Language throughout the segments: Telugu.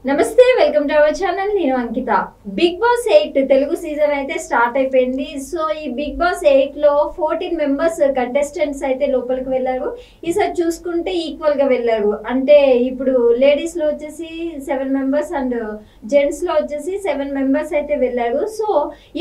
నమస్తే, వెల్కమ్ టు అవర్ ఛానల్. నేను అంకిత. బిగ్ బాస్ 8 తెలుగు సీజన్ అయితే స్టార్ట్ అయిపోయింది. సో ఈ బిగ్ బాస్ 8 లో 14 మెంబర్స్ కంటెస్టెంట్స్ అయితే లోపలికి వెళ్ళారు. ఈసారి చూసుకుంటే ఈక్వల్ గా వెళ్ళారు. అంటే ఇప్పుడు లేడీస్ లో వచ్చేసి 7 మెంబర్స్ అండ్ జెంట్స్ లో వచ్చేసి 7 మెంబర్స్ అయితే వెళ్ళారు. సో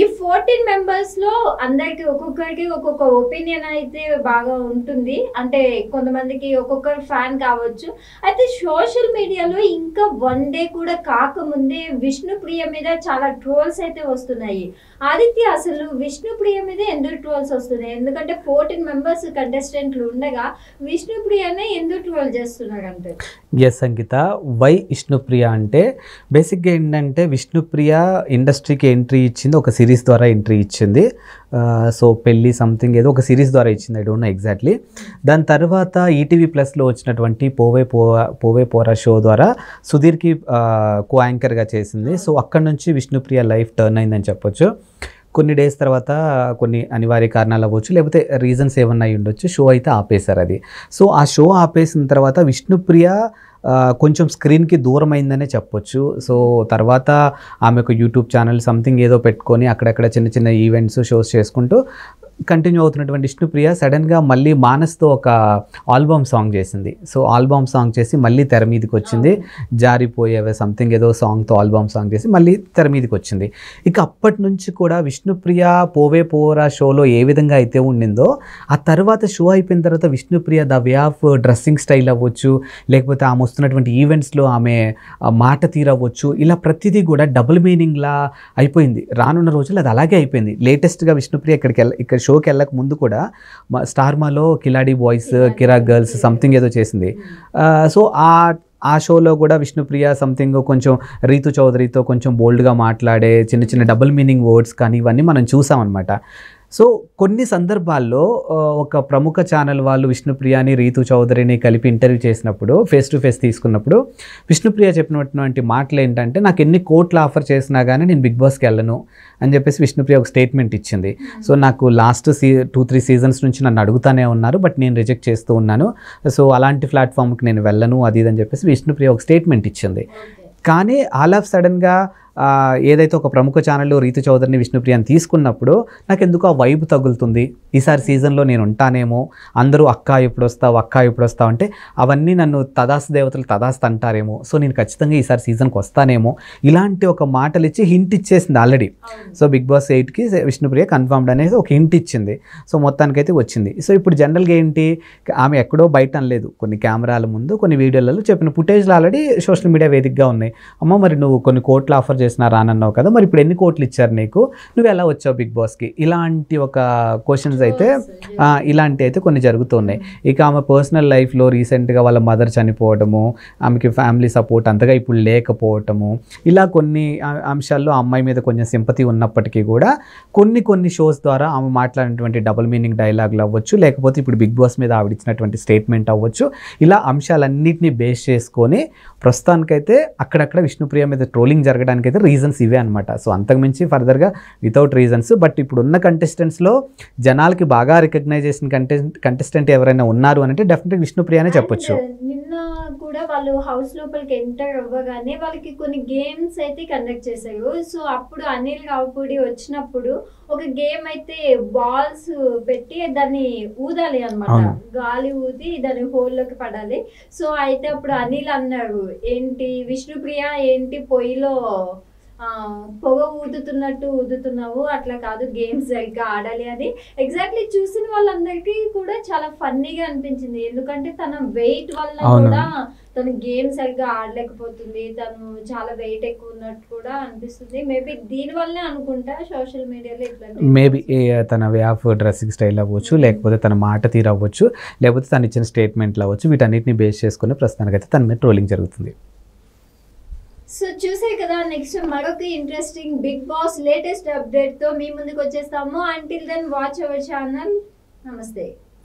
ఈ 14 మెంబర్స్ లో అందరికి ఒక్కొక్కరికి ఒక్కొక్క ఒపీనియన్ అయితే బాగా ఉంటుంది. అంటే కొంతమందికి ఒక్కొక్కరు ఫ్యాన్ కావచ్చు. అయితే సోషల్ మీడియాలో ఇంకా వన్ డే కూడా కాకముందే విష్ణుప్రియ మీద చాలా ట్రోల్స్ అయితే వస్తున్నాయి. ఆదిత్య, అసలు విష్ణుప్రియ మీద ఎందుకు ట్రోల్స్ వస్తున్నాయి? ఎందుకంటే 14 మెంబర్స్ కంటెస్టెంట్లు ఉండగా విష్ణుప్రియనే ఎందుకు ట్రోల్ చేస్తున్నారు అంటే? ఎస్ అంకిత, వై విష్ణుప్రియ అంటే బేసిక్గా ఏంటంటే విష్ణుప్రియ ఇండస్ట్రీకి ఎంట్రీ ఇచ్చింది ఒక సిరీస్ ద్వారా ఎంట్రీ ఇచ్చింది. సో పెళ్ళి సంథింగ్ ఏదో ఒక సిరీస్ ద్వారా ఇచ్చింది, ఐ డోంట్ నో ఎగ్జాక్ట్లీ. దాని తర్వాత ఈటీవీ ప్లస్లో వచ్చినటువంటి పోవే పోరా షో ద్వారా సుధీర్కి కో యాంకర్గా చేసింది. సో అక్కడ నుంచి విష్ణుప్రియ లైఫ్ టర్న్ అయిందని చెప్పొచ్చు. కొన్ని డేస్ తర్వాత కొన్ని అనివార్య కారణాలు అవ్వచ్చు, లేకపోతే రీజన్స్ ఏమన్నా ఉండొచ్చు, షో అయితే ఆపేశారు అది. సో ఆ షో ఆపేసిన తర్వాత విష్ణుప్రియ కొంచెం స్క్రీన్కి దూరం అయిందనే చెప్పొచ్చు. సో తర్వాత ఆమె ఒక యూట్యూబ్ ఛానల్ సంథింగ్ ఏదో పెట్టుకొని అక్కడక్కడ చిన్న చిన్న ఈవెంట్స్ షోస్ చేసుకుంటూ కంటిన్యూ అవుతున్నటువంటి విష్ణుప్రియ సడన్గా మళ్ళీ మానస్తో ఒక ఆల్బమ్ సాంగ్ చేసింది. సో ఆల్బమ్ సాంగ్ చేసి మళ్ళీ తెర మీదకి వచ్చింది. జారిపోయేవే సంథింగ్ ఏదో సాంగ్తో ఆల్బమ్ సాంగ్ చేసి మళ్ళీ తెర మీదకి వచ్చింది. ఇక అప్పటి నుంచి కూడా విష్ణుప్రియ పోవే పోరా షోలో ఏ విధంగా అయితే ఉండిందో, ఆ తర్వాత షో అయిపోయిన తర్వాత Vishnupriya the way of dressing style అవ్వచ్చు, లేకపోతే ఆమె వస్తున్నటువంటి ఈవెంట్స్లో ఆమె మాట తీరవచ్చు, ఇలా ప్రతిదీ కూడా డబుల్ మీనింగ్లా అయిపోయింది. రానున్న రోజులు అది అలాగే అయిపోయింది. లేటెస్ట్గా విష్ణుప్రియ ఇక్కడ షోకి వెళ్ళక ముందు కూడా స్టార్మాలో కిలాడి బాయ్స్, కిరా గర్ల్స్ సంథింగ్ ఏదో చేసింది. సో ఆ షోలో కూడా విష్ణుప్రియ సంథింగ్ కొంచెం రీతు చౌదరితో కొంచెం బోల్డ్గా మాట్లాడే చిన్న చిన్న డబుల్ మీనింగ్ వర్డ్స్ కానీ ఇవన్నీ మనం చూసామన్నమాట. సో కొన్ని సందర్భాల్లో ఒక ప్రముఖ ఛానల్ వాళ్ళు విష్ణుప్రియని రీతు చౌదరిని కలిపి ఇంటర్వ్యూ చేసినప్పుడు, ఫేస్ టు ఫేస్ తీసుకున్నప్పుడు విష్ణుప్రియ చెప్పినటువంటి మాటలు ఏంటంటే, నాకు ఎన్ని కోట్లు ఆఫర్ చేసినా కానీ నేను బిగ్ బాస్కి వెళ్ళను అని చెప్పేసి విష్ణుప్రియ ఒక స్టేట్మెంట్ ఇచ్చింది. సో నాకు లాస్ట్ 2-3 సీజన్స్ నుంచి నన్ను అడుగుతానే ఉన్నారు, బట్ నేను రిజెక్ట్ చేస్తూ ఉన్నాను. సో అలాంటి ప్లాట్ఫామ్కి నేను వెళ్ళను అది అని చెప్పేసి విష్ణుప్రియ ఒక స్టేట్మెంట్ ఇచ్చింది. కానీ ఆల్ ఆఫ్ సడన్గా ఏదైతే ఒక ప్రముఖ ఛానల్లో రీతు చౌదరిని విష్ణుప్రియని తీసుకున్నప్పుడు నాకు ఎందుకు ఆ వైబ్ తగులుతుంది, ఈసారి సీజన్లో నేను ఉంటానేమో, అందరూ అక్క ఎప్పుడు వస్తావు అంటే అవన్నీ నన్ను తదాస్తు దేవతలు తదాస్తు అంటారేమో, సో నేను ఖచ్చితంగా ఈసారి సీజన్కి వస్తానేమో, ఇలాంటి ఒక మాటలు ఇచ్చి హింట్ ఇచ్చేసింది ఆల్రెడీ. సో బిగ్ బాస్ 8కి విష్ణుప్రియ కన్ఫర్మ్డ్ అనేది ఒక హింట్ ఇచ్చింది. సో మొత్తానికైతే వచ్చింది. సో ఇప్పుడు జనరల్గా ఏంటి, ఆమె ఎక్కడో బయట అనలేదు, కొన్ని కెమెరాల ముందు కొన్ని వీడియోలలో చెప్పిన ఫుటేజ్లు ఆల్రెడీ సోషల్ మీడియా వేదికగా ఉన్నాయి. అమ్మ మరి నువ్వు కొన్ని కోట్లు ఆఫర్ చేసినా రానన్నావు కదా, మరి ఇప్పుడు ఎన్ని కోట్లు ఇచ్చారు నీకు, నువ్వు ఎలా వచ్చావు బిగ్ బాస్కి, ఇలాంటి ఒక క్వశ్చన్స్ అయితే ఇలాంటి అయితే కొన్ని జరుగుతున్నాయి. ఇక ఆమె పర్సనల్ లైఫ్లో రీసెంట్గా వాళ్ళ మదర్ చనిపోవడము, ఆమెకి ఫ్యామిలీ సపోర్ట్ అంతగా ఇప్పుడు లేకపోవటము, ఇలా కొన్ని అంశాల్లో ఆ అమ్మాయి మీద కొంచెం సింపతి ఉన్నప్పటికీ కూడా కొన్ని షోస్ ద్వారా ఆమె మాట్లాడినటువంటి డబుల్ మీనింగ్ డైలాగులు అవ్వచ్చు, లేకపోతే ఇప్పుడు బిగ్ బాస్ మీద ఆవిడ ఇచ్చినటువంటి స్టేట్మెంట్ అవ్వచ్చు, ఇలా అంశాలన్నింటినీ బేస్ చేసుకొని ప్రస్తుతానికైతే అక్కడక్కడ విష్ణుప్రియ మీద ట్రోలింగ్ జరగడానికి అయితే రీజన్స్ ఇవే అనమాట. సో అంతకుమించి ఫర్దర్గా వితౌట్ రీజన్స్. బట్ ఇప్పుడు ఉన్న కంటెస్టెంట్స్లో జనాలకి బాగా రికగ్నైజ్ చేసిన కంటెస్టెంట్ ఎవరైనా ఉన్నారు అంటే డెఫినెట్గా విష్ణుప్రియ అనే చెప్పొచ్చు. నిన్న కూడా వాళ్ళు హౌస్ లోపలికి ఎంటర్ అవ్వగానే వాళ్ళకి కొన్ని గేమ్స్ అయితే కండక్ట్ చేశారు. సో అప్పుడు అనిల్ రావుపూడి వచ్చినప్పుడు ఒక గేమ్ అయితే బాల్స్ పెట్టి దాన్ని ఊదాలి అనమాట, గాలి ఊది దాని హోల్లోకి పడాలి. సో అయితే అప్పుడు అనిల్ అన్నారు, ఏంటి విష్ణుప్రియ ఏంటి పొయ్యిలో పొగ ఊదుతున్నట్టు ఊదుతున్నావు, అట్లా కాదు, గేమ్స్ సరిగ్గా ఆడాలి అని. ఎగ్జాక్ట్లీ చూసిన వాళ్ళందరికీ కూడా చాలా ఫన్నీగా అనిపించింది. ఎందుకంటే తన వెయిట్ వల్ల కూడా తను గేమ్ సరిగ్గా ఆడలేకపోతుంది, తను చాలా వెయిట్ ఎక్కువ ఉన్నట్టు కూడా అనిపిస్తుంది. మేబీ దీనివల్లే అనుకుంటా సోషల్ మీడియాలో ఇట్లా మేబీ తన వే ఆఫ్ డ్రెస్సింగ్ స్టైల్ అవ్వచ్చు, లేకపోతే తన మాట తీరు అవ్వచ్చు, లేకపోతే తను ఇచ్చిన స్టేట్మెంట్లు అవ్వచ్చు, వీటన్నిటిని బేస్ చేసుకుని ప్రస్తుతానికైతే తన మీద ట్రోలింగ్ జరుగుతుంది. సో చూసే కదా, నెక్స్ట్ మరొక interesting Bigg Boss latest update తో మీ ముందుకు వచ్చేస్తాము. Until then watch our channel. నమస్తే.